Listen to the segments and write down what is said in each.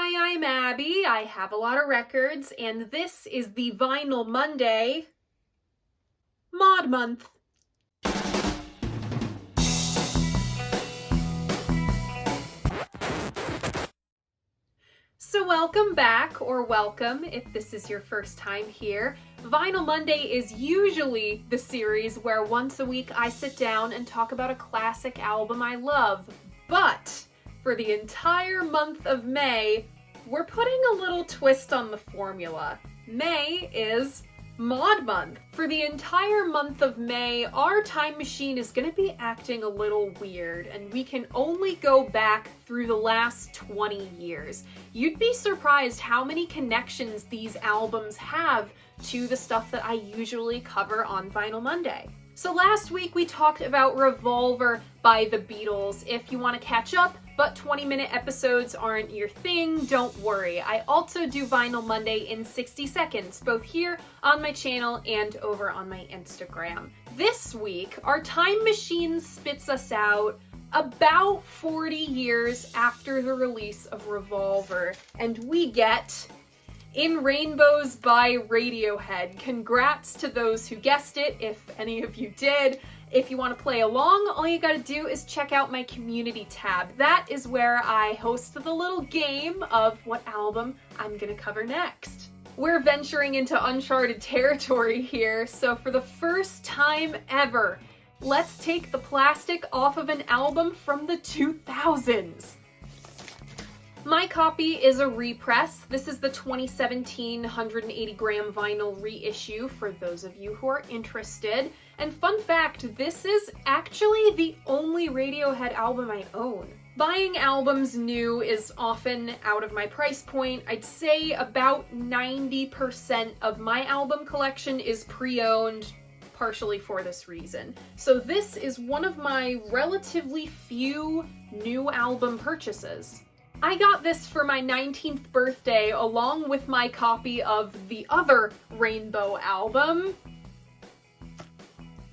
Hi, I'm Abby. I have a lot of records, and this is the Vinyl Monday Mod Month. So welcome back, or welcome if this is your first time here. Vinyl Monday is usually the series where once a week I sit down and talk about a classic album I love. But for the entire month of May, we're putting a little twist on the formula. May is Mod Month. For the entire month of May, our time machine is going to be acting a little weird, and we can only go back through the last 20 years. You'd be surprised how many connections these albums have to the stuff that I usually cover on Vinyl Monday. So last week we talked about Revolver by the Beatles. If you want to catch up, but 20-minute episodes aren't your thing, don't worry. I also do Vinyl Monday in 60 seconds, both here on my channel and over on my Instagram. This week, our time machine spits us out about 40 years after the release of Revolver, and we get In Rainbows by Radiohead. Congrats to those who guessed it, if any of you did. If you want to play along, all you gotta do is check out my community tab. That is where I host the little game of what album I'm gonna cover next. We're venturing into uncharted territory here, so for the first time ever, let's take the plastic off of an album from the 2000s. My copy is a repress. This is the 2017 180-gram vinyl reissue for those of you who are interested. And fun fact, this is actually the only Radiohead album I own. Buying albums new is often out of my price point. I'd say about 90% of my album collection is pre-owned, partially for this reason. So this is one of my relatively few new album purchases. I got this for my 19th birthday along with my copy of the other Rainbow album.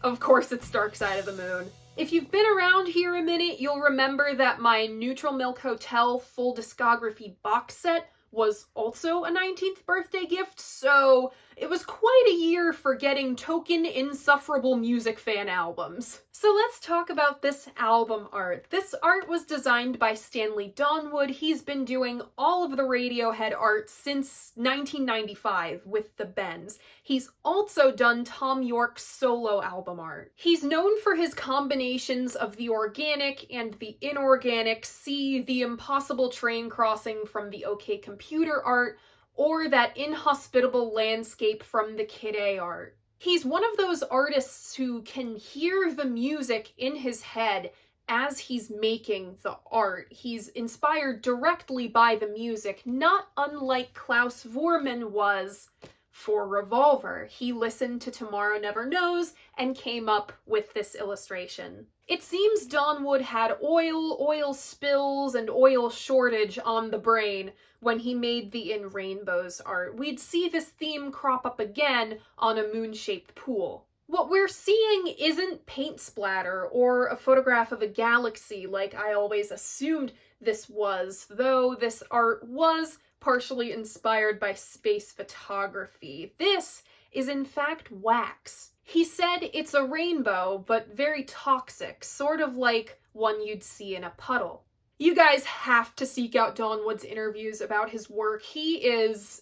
Of course, it's Dark Side of the Moon. If you've been around here a minute, you'll remember that my Neutral Milk Hotel full discography box set was also a 19th birthday gift, so it was quite a year for getting token insufferable music fan albums. So let's talk about this album art. This art was designed by Stanley Donwood. He's been doing all of the Radiohead art since 1995 with the Bends. He's also done Thom Yorke's solo album art. He's known for his combinations of the organic and the inorganic, see the impossible train crossing from the OK Computer art, or that inhospitable landscape from the Kid A art. He's one of those artists who can hear the music in his head as he's making the art. He's inspired directly by the music, not unlike Klaus Voormann was for Revolver. He listened to Tomorrow Never Knows and came up with this illustration. It seems Donwood had oil spills, and oil shortage on the brain when he made the In Rainbows art. We'd see this theme crop up again on a moon-shaped pool. What we're seeing isn't paint splatter or a photograph of a galaxy like I always assumed this was, though this art was partially inspired by space photography. This is in fact wax. He said it's a rainbow, but very toxic, sort of like one you'd see in a puddle. You guys have to seek out Donwood's interviews about his work. He is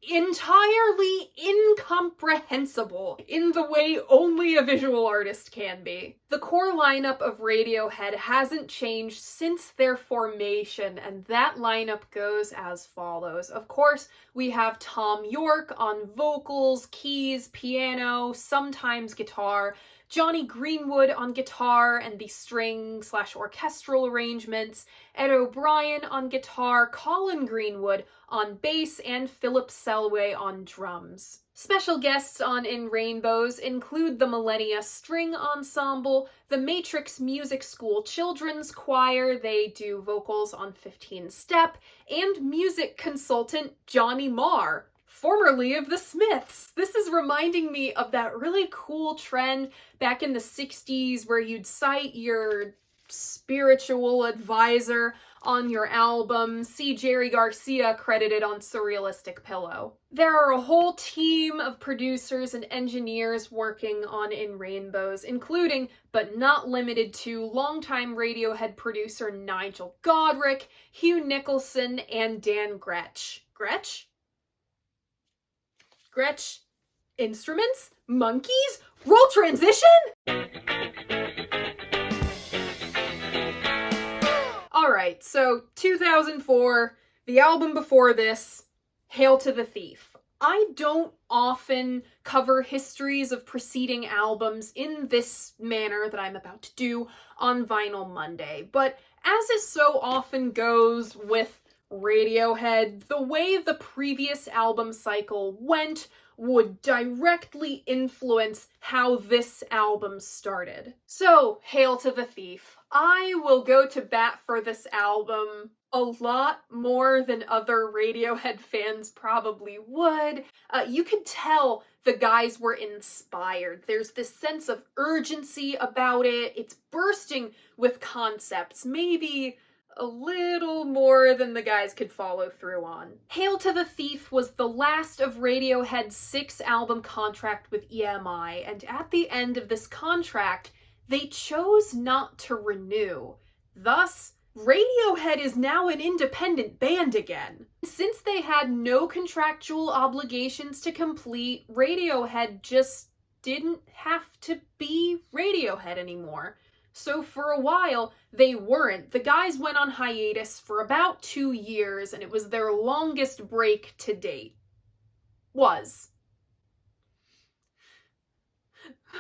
entirely incomprehensible in the way only a visual artist can be. The core lineup of Radiohead hasn't changed since their formation, and that lineup goes as follows. Of course, we have Thom Yorke on vocals, keys, piano, sometimes guitar, Johnny Greenwood on guitar and the string/orchestral arrangements, Ed O'Brien on guitar, Colin Greenwood on bass, and Philip Selway on drums. Special guests on In Rainbows include the Millennia String Ensemble, the Matrix Music School Children's Choir, they do vocals on 15 Step, and music consultant Johnny Marr, formerly of the Smiths. This is reminding me of that really cool trend back in the 60s where you'd cite your spiritual advisor on your album. See Jerry Garcia credited on Surrealistic Pillow. There are a whole team of producers and engineers working on In Rainbows, including, but not limited to, longtime Radiohead producer Nigel Godrich, Hugh Nicholson, and Dan Gretsch. Gretsch? Gretsch? Instruments? Monkeys? Roll transition? Alright, so 2004, the album before this, Hail to the Thief. I don't often cover histories of preceding albums in this manner that I'm about to do on Vinyl Monday, but as is so often goes with Radiohead, the way the previous album cycle went would directly influence how this album started. So, Hail to the Thief. I will go to bat for this album a lot more than other Radiohead fans probably would. You could tell the guys were inspired. There's this sense of urgency about it. It's bursting with concepts, maybe a little more than the guys could follow through on. Hail to the Thief was the last of Radiohead's 6-album contract with EMI, and at the end of this contract, they chose not to renew. Thus, Radiohead is now an independent band again. Since they had no contractual obligations to complete, Radiohead just didn't have to be Radiohead anymore. So for a while, they weren't. The guys went on hiatus for about 2 years, and it was their longest break to date.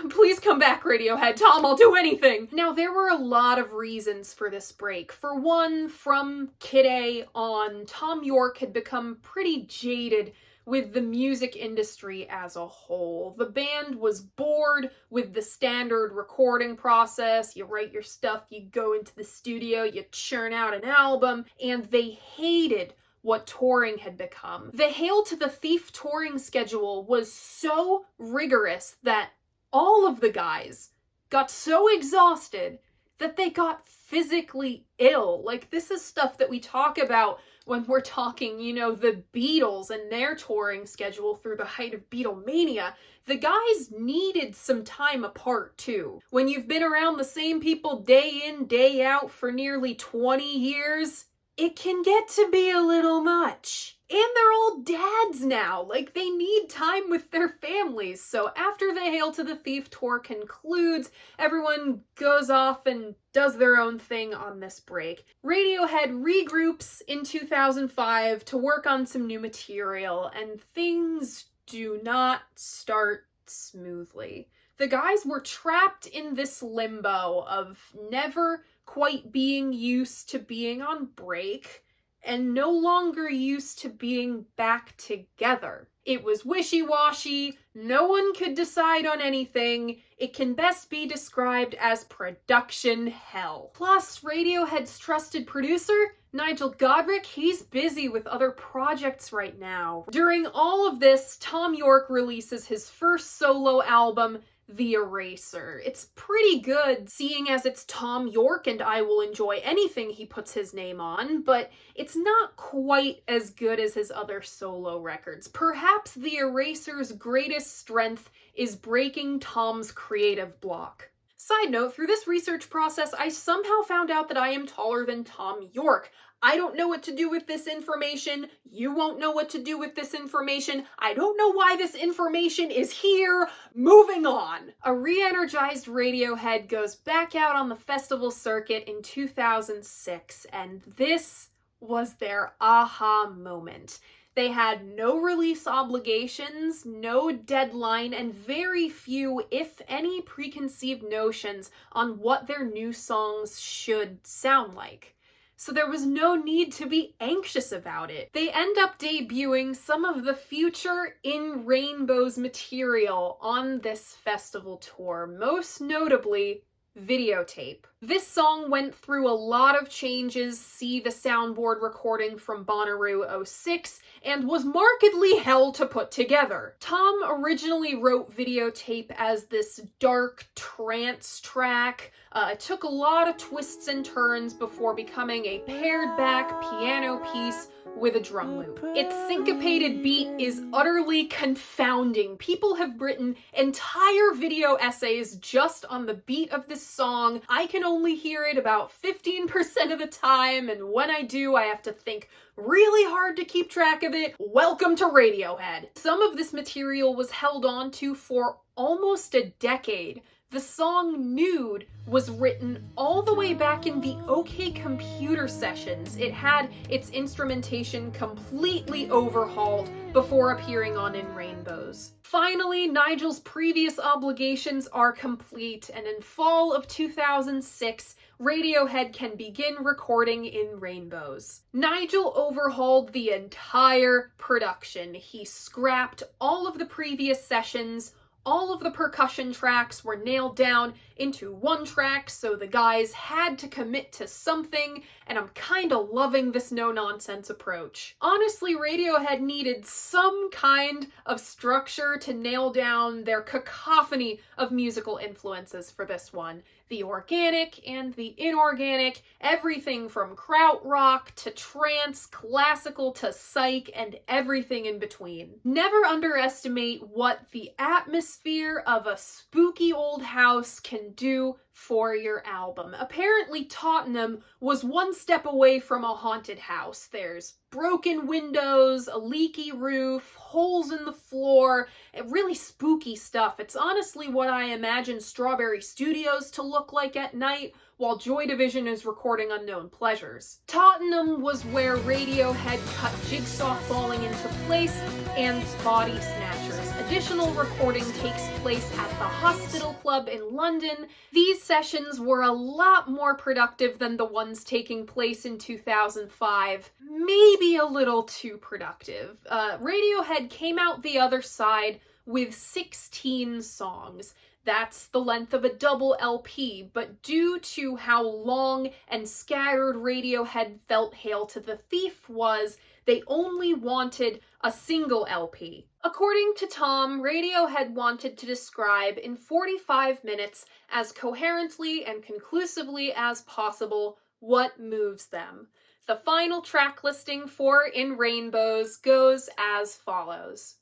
Please come back, Radiohead. Tom, I'll do anything! Now, there were a lot of reasons for this break. For one, from Kid A on, Tom York had become pretty jaded with the music industry as a whole. The band was bored with the standard recording process. You write your stuff, you go into the studio, you churn out an album, and they hated what touring had become. The Hail to the Thief touring schedule was so rigorous that all of the guys got so exhausted that they got physically ill. Like, this is stuff that we talk about when we're talking, the Beatles and their touring schedule through the height of Beatlemania. The guys needed some time apart, too. When you've been around the same people day in, day out for nearly 20 years, it can get to be a little much. And they're all dads now. Like, they need time with their families. So after the Hail to the Thief tour concludes, everyone goes off and does their own thing on this break. Radiohead regroups in 2005 to work on some new material, and things do not start smoothly. The guys were trapped in this limbo of never quite being used to being on break, and no longer used to being back together. It was wishy-washy, no one could decide on anything. It can best be described as production hell. Plus, Radiohead's trusted producer, Nigel Godrich, he's busy with other projects right now. During all of this, Tom York releases his first solo album, The Eraser. It's pretty good, seeing as it's Tom York and I will enjoy anything he puts his name on, but it's not quite as good as his other solo records. Perhaps The Eraser's greatest strength is breaking Tom's creative block. Side note, through this research process, I somehow found out that I am taller than Tom York. I don't know what to do with this information. You won't know what to do with this information. I don't know why this information is here. Moving on. A re-energized Radiohead goes back out on the festival circuit in 2006, and this was their aha moment. They had no release obligations, no deadline, and very few, if any, preconceived notions on what their new songs should sound like. So there was no need to be anxious about it. They end up debuting some of the future In Rainbows material on this festival tour, most notably Videotape. This song went through a lot of changes, see the soundboard recording from Bonnaroo '06, and was markedly hell to put together. Tom originally wrote Videotape as this dark trance track. It took a lot of twists and turns before becoming a pared back piano piece with a drum loop. Its syncopated beat is utterly confounding. People have written entire video essays just on the beat of this song. I can only hear it about 15% of the time, and when I do, I have to think really hard to keep track of it. Welcome to Radiohead. Some of this material was held on to for almost a decade. The song Nude was written all the way back in the OK Computer sessions. It had its instrumentation completely overhauled before appearing on In Rainbows. Finally, Nigel's previous obligations are complete, and in fall of 2006, Radiohead can begin recording In Rainbows. Nigel overhauled the entire production. He scrapped all of the previous sessions. All of the percussion tracks were nailed down into one track, so the guys had to commit to something, and I'm kinda loving this no-nonsense approach. Honestly, Radiohead needed some kind of structure to nail down their cacophony of musical influences for this one. The organic and the inorganic, everything from krautrock to trance, classical to psych, and everything in between. Never underestimate what the atmosphere of a spooky old house can do for your album. Apparently, Tottenham was one step away from a haunted house. There's broken windows, a leaky roof, holes in the floor, really spooky stuff. It's honestly what I imagine Strawberry Studios to look like at night, while Joy Division is recording Unknown Pleasures. Tottenham was where Radiohead cut Jigsaw Falling into Place and Body Snatchers. Additional recording takes place at the Hospital Club in London. These sessions were a lot more productive than the ones taking place in 2005. Maybe a little too productive. Radiohead came out the other side with 16 songs. That's the length of a double LP, but due to how long and scattered Radiohead felt Hail to the Thief was, they only wanted a single LP. According to Tom, Radiohead wanted to describe in 45 minutes as coherently and conclusively as possible what moves them. The final track listing for In Rainbows goes as follows.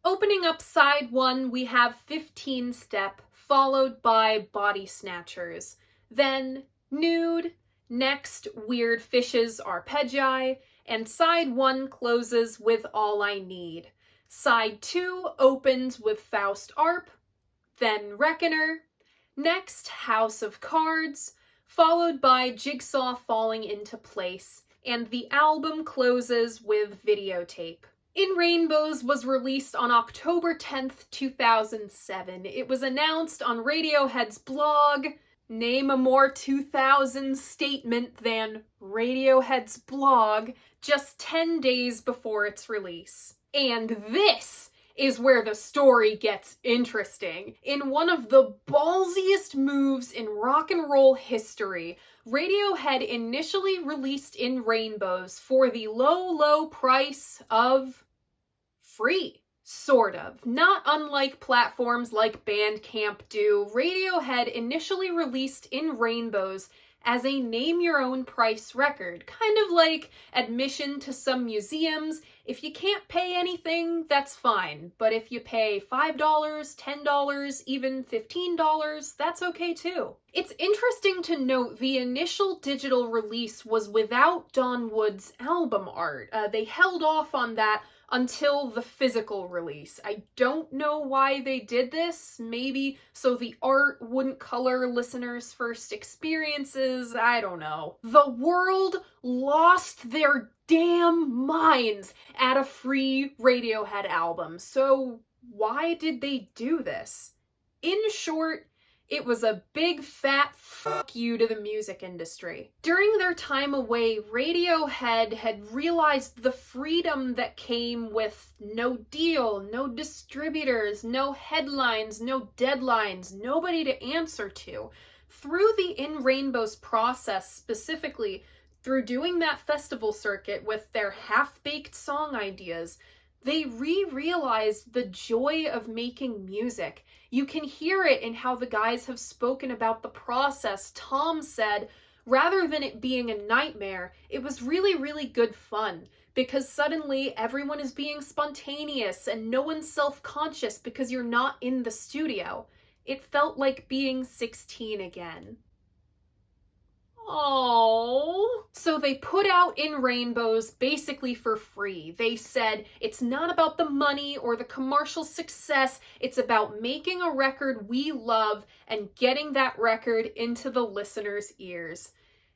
Opening up side 1, we have 15 Step, followed by Body Snatchers. Then Nude, next Weird Fishes Arpeggi, and side 1 closes with All I Need. Side 2 opens with Faust Arp, then Reckoner, next House of Cards, followed by Jigsaw Falling into Place, and the album closes with Videotape. In Rainbows was released on October 10th, 2007. It was announced on Radiohead's blog. Name a more 2000 statement than Radiohead's blog, just 10 days before its release. And this is where the story gets interesting. In one of the ballsiest moves in rock and roll history, Radiohead initially released In Rainbows for the low price of free. Sort of. Not unlike platforms like Bandcamp do, Radiohead initially released In Rainbows as a name-your-own-price record, kind of like admission to some museums. If you can't pay anything, that's fine, but if you pay $5, $10, even $15, that's okay too. It's interesting to note the initial digital release was without Don Wood's album art. They held off on that until the physical release. I don't know why they did this. Maybe so the art wouldn't color listeners' first experiences. I don't know. The world lost their damn minds at a free Radiohead album. So why did they do this? In short, It was a big fat fuck you to the music industry. During their time away, Radiohead had realized the freedom that came with no deal, no distributors, no headlines, no deadlines, nobody to answer to. Through the In Rainbows process, specifically through doing that festival circuit with their half-baked song ideas, they realized the joy of making music. You can hear it in how the guys have spoken about the process. Tom said, rather than it being a nightmare, it was really, really good fun because suddenly everyone is being spontaneous and no one's self-conscious because you're not in the studio. It felt like being 16 again. Oh. So they put out In Rainbows basically for free. They said it's not about the money or the commercial success. It's about making a record we love and getting that record into the listeners' ears.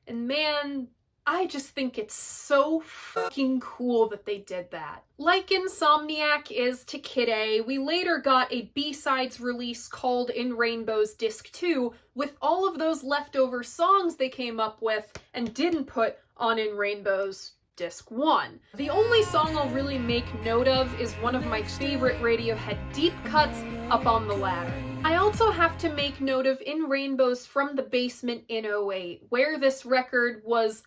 And man, I just think it's so fucking cool that they did that. Like Insomniac is to Kid A, we later got a B-sides release called In Rainbows Disc 2 with all of those leftover songs they came up with and didn't put on In Rainbows Disc 1. The only song I'll really make note of is one of my favorite Radiohead deep cuts, Up on the Ladder. I also have to make note of In Rainbows From the Basement in 08, where this record was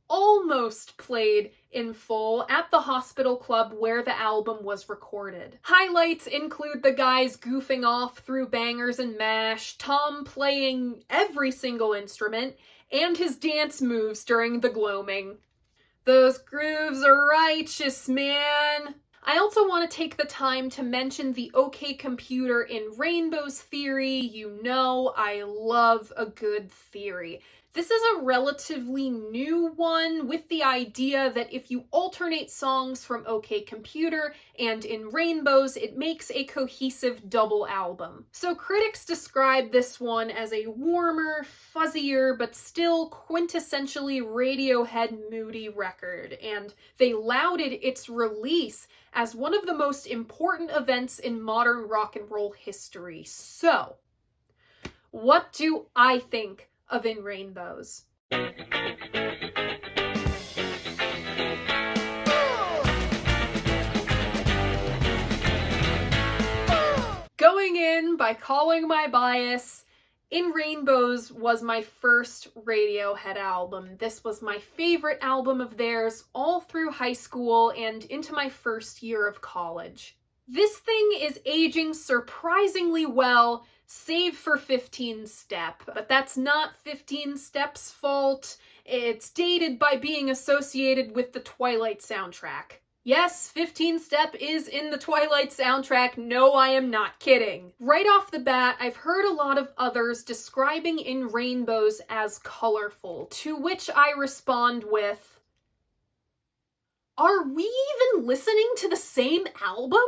almost played in full at the Hospital Club where the album was recorded. Highlights include the guys goofing off through bangers and mash, Tom playing every single instrument, and his dance moves during the gloaming. Those grooves are righteous, man. I also want to take the time to mention the OK Computer in Rainbows theory. You know I love a good theory. This is a relatively new one with the idea that if you alternate songs from OK Computer and In Rainbows, it makes a cohesive double album. So critics describe this one as a warmer, fuzzier, but still quintessentially Radiohead moody record, and they lauded its release as one of the most important events in modern rock and roll history. So, what do I think of In Rainbows? Going in by calling my bias, In Rainbows was my first Radiohead album. This was my favorite album of theirs all through high school and into my first year of college. This thing is aging surprisingly well, save for 15 Step, but that's not 15 Step's fault. It's dated by being associated with the Twilight soundtrack. Yes, 15 Step is in the Twilight soundtrack. No, I am not kidding. Right off the bat, I've heard a lot of others describing In Rainbows as colorful, to which I respond with, are we even listening to the same album?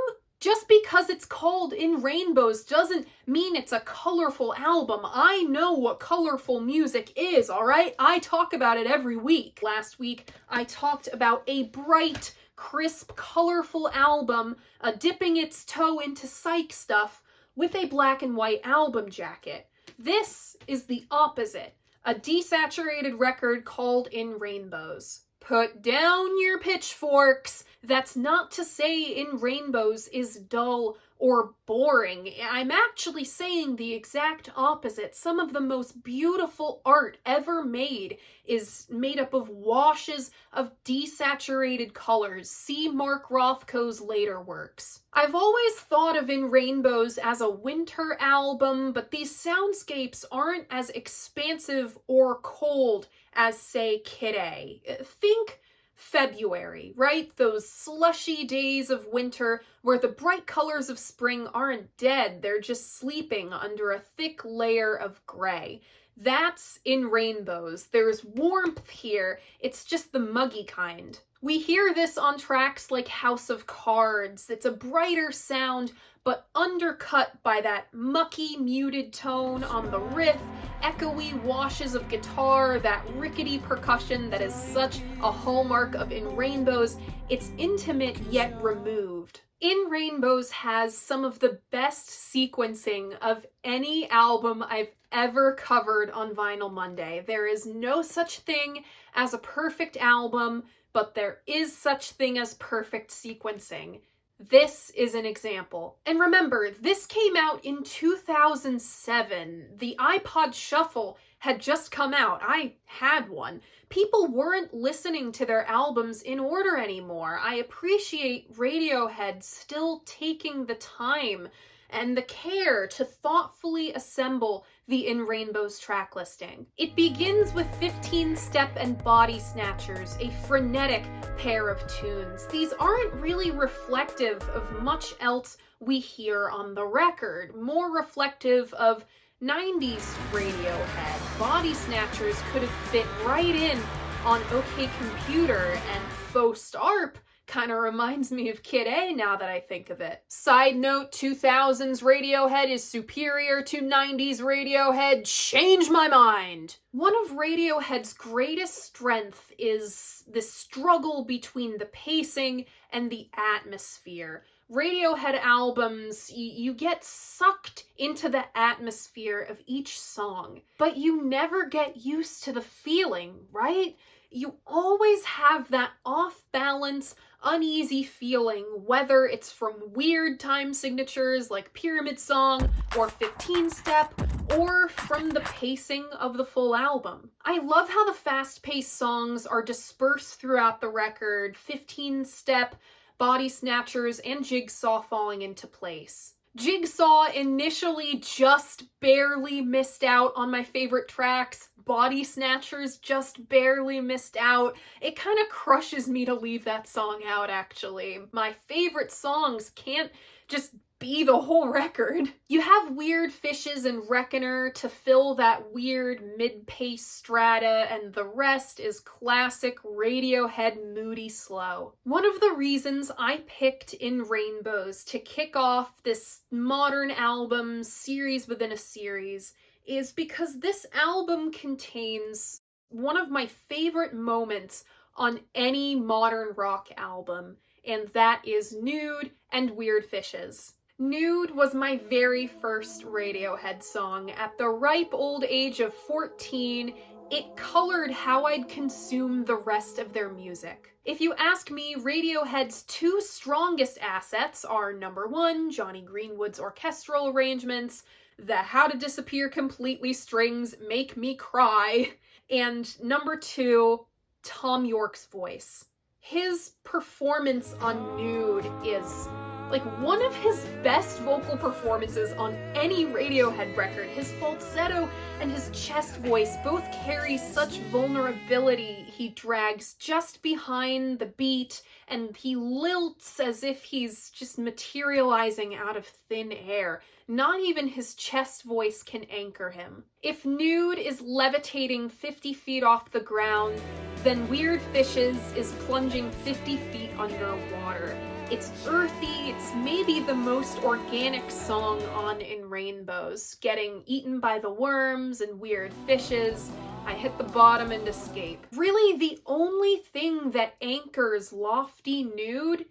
Just because it's called In Rainbows doesn't mean it's a colorful album. I know what colorful music is, alright? I talk about it every week. Last week, I talked about a bright, crisp, colorful album dipping its toe into psych stuff with a black and white album jacket. This is the opposite, a desaturated record called In Rainbows. Put down your pitchforks. That's not to say In Rainbows is dull or boring. I'm actually saying the exact opposite. Some of the most beautiful art ever made is made up of washes of desaturated colors. See Mark Rothko's later works. I've always thought of In Rainbows as a winter album, but these soundscapes aren't as expansive or cold as, say, Kid A. Think February, right? Those slushy days of winter where the bright colors of spring aren't dead, they're just sleeping under a thick layer of gray. That's In Rainbows. There's warmth here, it's just the muggy kind. We hear this on tracks like House of Cards. It's a brighter sound, but undercut by that mucky, muted tone on the riff, echoey washes of guitar, that rickety percussion that is such a hallmark of In Rainbows. It's intimate yet removed. In Rainbows has some of the best sequencing of any album I've ever covered on Vinyl Monday. There is no such thing as a perfect album, but there is such thing as perfect sequencing. This is an example. And remember, this came out in 2007. The iPod Shuffle had just come out. I had one. People weren't listening to their albums in order anymore. I appreciate Radiohead still taking the time and the care to thoughtfully assemble the In Rainbows track listing. It begins with 15 Step and Body Snatchers, a frenetic pair of tunes. These aren't really reflective of much else we hear on the record, more reflective of 90s Radiohead. Body Snatchers could have fit right in on OK Computer, and Faux Starp kind of reminds me of Kid A now that I think of it. Side note, 2000s Radiohead is superior to 90s Radiohead. Change my mind! One of Radiohead's greatest strength is the struggle between the pacing and the atmosphere. Radiohead albums, you get sucked into the atmosphere of each song, but you never get used to the feeling, right? You always have that off-balance, uneasy feeling, whether it's from weird time signatures like Pyramid Song or 15 Step, or from the pacing of the full album. I love how the fast-paced songs are dispersed throughout the record, 15 Step, Body Snatchers, and Jigsaw falling into place. Jigsaw initially just barely missed out on my favorite tracks. Body Snatchers just barely missed out. It kind of crushes me to leave that song out, actually. My favorite songs can't just be the whole record. You have Weird Fishes and Reckoner to fill that weird mid-pace strata, and the rest is classic Radiohead moody slow. One of the reasons I picked In Rainbows to kick off this modern album series within a series is because this album contains one of my favorite moments on any modern rock album, and that is Nude and Weird Fishes. Nude was my very first Radiohead song. At the ripe old age of 14, it colored how I'd consume the rest of their music. If you ask me, Radiohead's two strongest assets are number one, Johnny Greenwood's orchestral arrangements, the How to Disappear Completely strings make me cry, and number two, Tom York's voice. His performance on Nude is like one of his best vocal performances on any Radiohead record. His falsetto and his chest voice both carry such vulnerability. He drags just behind the beat, and he lilts as if he's just materializing out of thin air. Not even his chest voice can anchor him. If Nude is levitating 50 feet off the ground, then Weird Fishes is plunging 50 feet underwater. It's earthy, it's maybe the most organic song on In Rainbows. Getting eaten by the worms and weird fishes, I hit the bottom and escape. Really, the only thing that anchors lofty Nude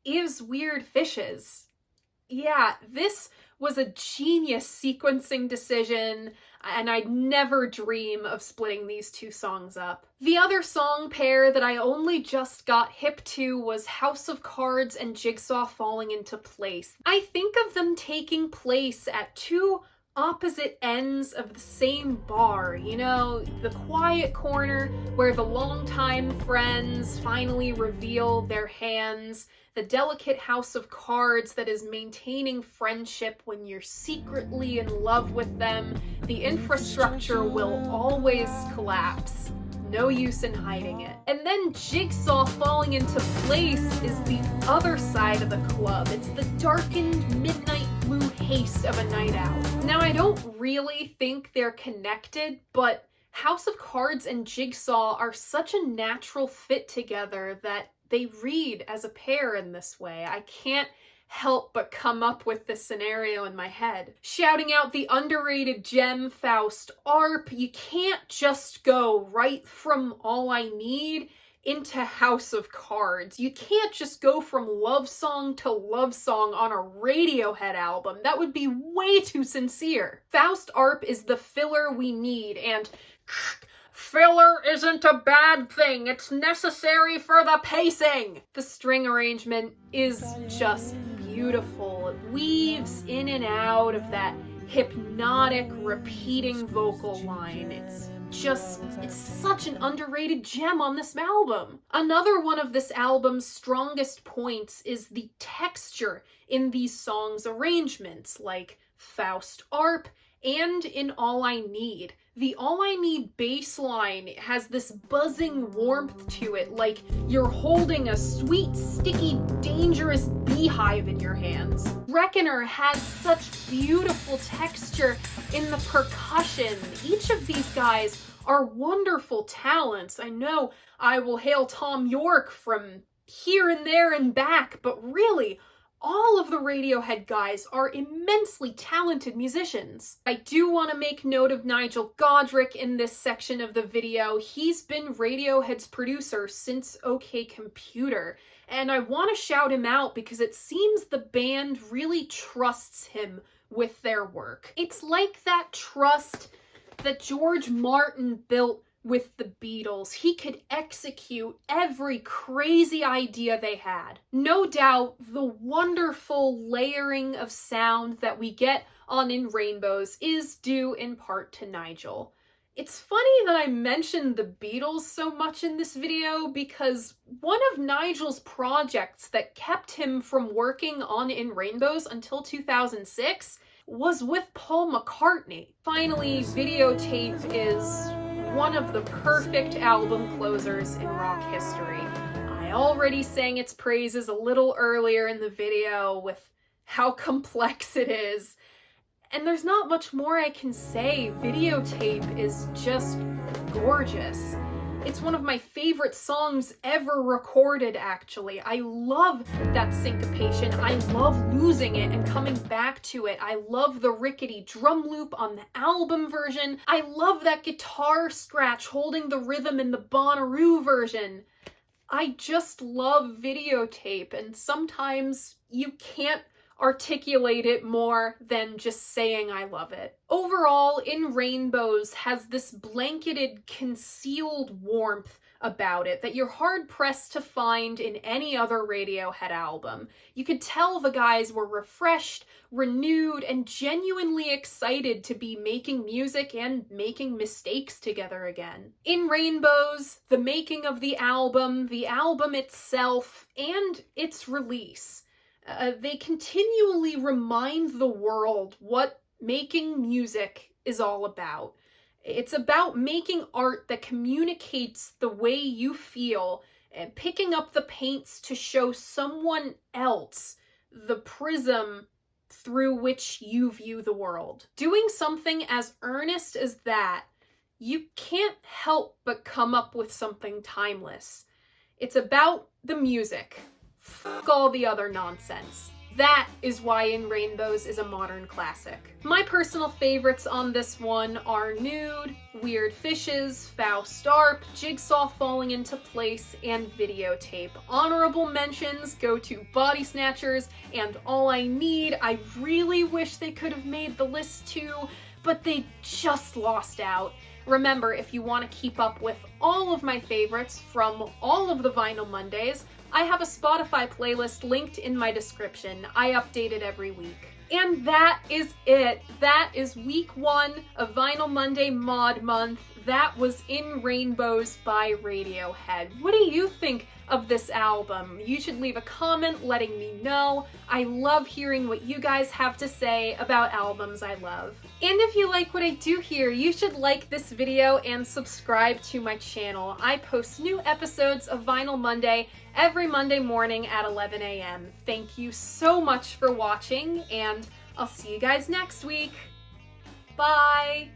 is Weird Fishes. Yeah, this was a genius sequencing decision, and I'd never dream of splitting these two songs up. The other song pair that I only just got hip to was House of Cards and Jigsaw Falling into Place. I think of them taking place at two opposite ends of the same bar, you know, the quiet corner where the longtime friends finally reveal their hands, the delicate house of cards that is maintaining friendship when you're secretly in love with them. The infrastructure will always collapse. No use in hiding it. And then Jigsaw Falling into Place is the other side of the club. It's the darkened midnight blue haste of a night out. Now, I don't really think they're connected, but House of Cards and Jigsaw are such a natural fit together that they read as a pair in this way. I can't help but come up with this scenario in my head. Shouting out the underrated gem Faust Arp, you can't just go right from All I Need into House of Cards. You can't just go from love song to love song on a Radiohead album. That would be way too sincere. Faust Arp is the filler we need, and filler isn't a bad thing. It's necessary for the pacing. The string arrangement is just beautiful. It weaves in and out of that hypnotic, repeating vocal line. It's such an underrated gem on this album. Another one of this album's strongest points is the texture in these songs' arrangements, like Faust Arp and in All I Need. The All I Need bass line has this buzzing warmth to it, like you're holding a sweet, sticky, dangerous beehive in your hands. Reckoner has such beautiful texture in the percussion. Each of these guys are wonderful talents. I know I will hail Tom York from here and there and back, but really, all of the Radiohead guys are immensely talented musicians. I do want to make note of Nigel Godrich in this section of the video. He's been Radiohead's producer since OK Computer, and I want to shout him out because it seems the band really trusts him with their work. It's like that trust that George Martin built with the Beatles. He could execute every crazy idea they had. No doubt, the wonderful layering of sound that we get on In Rainbows is due in part to Nigel. It's funny that I mentioned the Beatles so much in this video because one of Nigel's projects that kept him from working on In Rainbows until 2006 was with Paul McCartney. Finally, Videotape is one of the perfect album closers in rock history. I already sang its praises a little earlier in the video with how complex it is, and there's not much more I can say. Videotape is just gorgeous. It's one of my favorite songs ever recorded, actually. I love that syncopation. I love losing it and coming back to it. I love the rickety drum loop on the album version. I love that guitar scratch holding the rhythm in the Bonnaroo version. I just love Videotape, and sometimes you can't articulate it more than just saying I love it. Overall, In Rainbows has this blanketed, concealed warmth about it that you're hard-pressed to find in any other Radiohead album. You could tell the guys were refreshed, renewed, and genuinely excited to be making music and making mistakes together again. In Rainbows, the making of the album itself, and its release, they continually remind the world what making music is all about. It's about making art that communicates the way you feel and picking up the paints to show someone else the prism through which you view the world. Doing something as earnest as that, you can't help but come up with something timeless. It's about the music. Fuck all the other nonsense. That is why In Rainbows is a modern classic. My personal favorites on this one are Nude, Weird Fishes, Faust Arp, Jigsaw Falling Into Place, and Videotape. Honorable mentions go to Body Snatchers and All I Need. I really wish they could have made the list too, but they just lost out. Remember, if you want to keep up with all of my favorites from all of the Vinyl Mondays, I have a Spotify playlist linked in my description. I update it every week. And that is it. That is week 1 of Vinyl Monday Mod Month. That was In Rainbows by Radiohead. What do you think of this album? You should leave a comment letting me know. I love hearing what you guys have to say about albums I love. And if you like what I do here, you should like this video and subscribe to my channel. I post new episodes of Vinyl Monday every Monday morning at 11 a.m. Thank you so much for watching, and I'll see you guys next week. Bye!